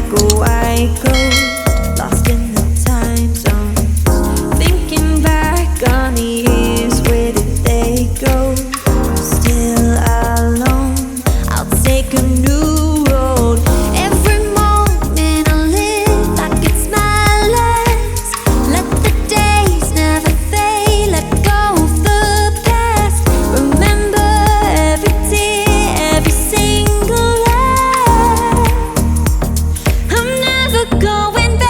like a white ghost, lost in the time zones. Thinking back on the years, where did they go? I'm still alone, I'll take a new road. Every moment I live like it's my last. Let the days never fade, let go of the past. Remember every tear, every single laugh. I'm never going back.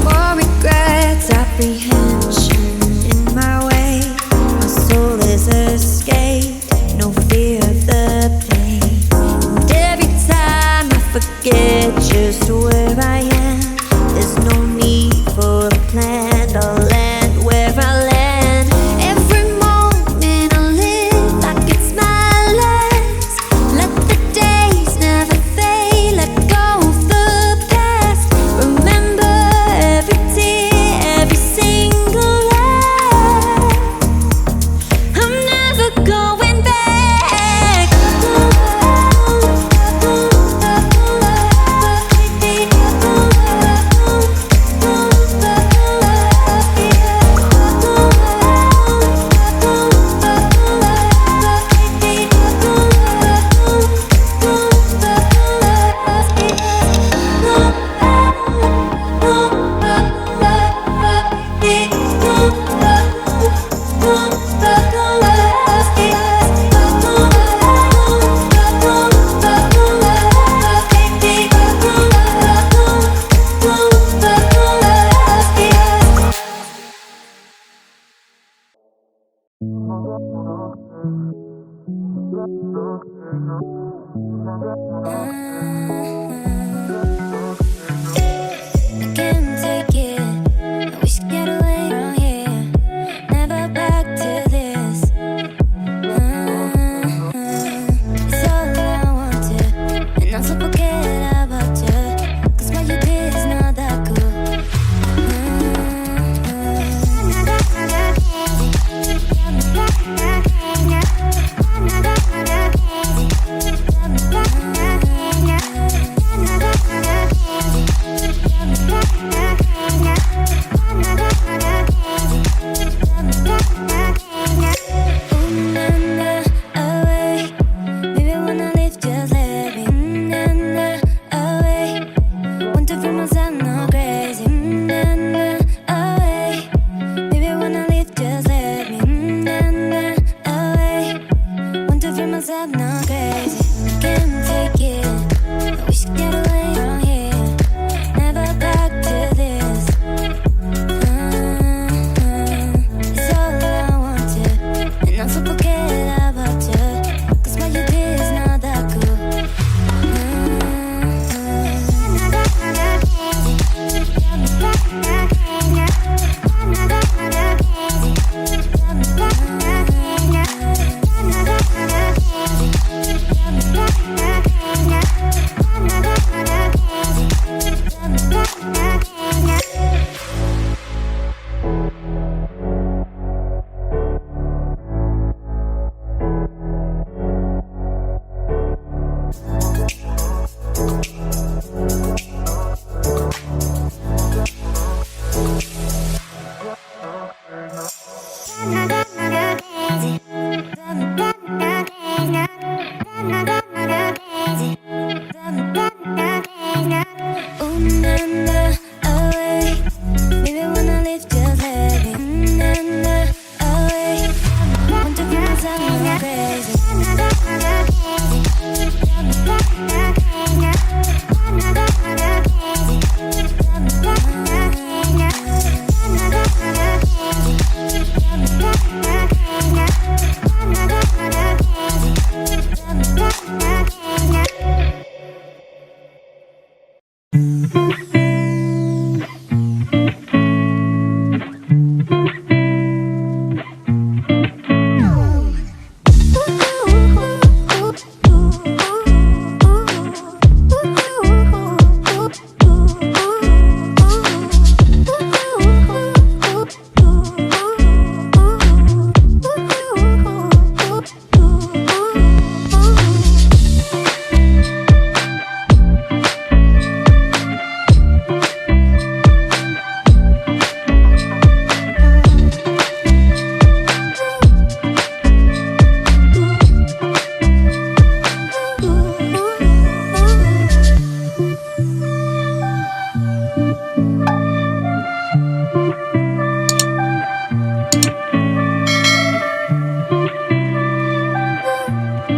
More regrets, apprehension in my way. My soul is escaped, no fear of the pain. And every time I forget just where I am, there's no need for a plan to land where I land. Every moment I live like it's my last. Let the days never fade, let go of the past. Remember every tear, every single laugh. I'm never going back. I can't take it. I wish to get away from here. Never back to this. It's all I wanted, and I'm so forget about you. 'Cause what you did is not that cool.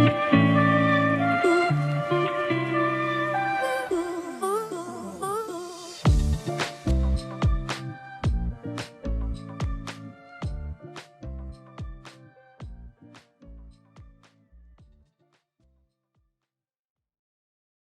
Thank you.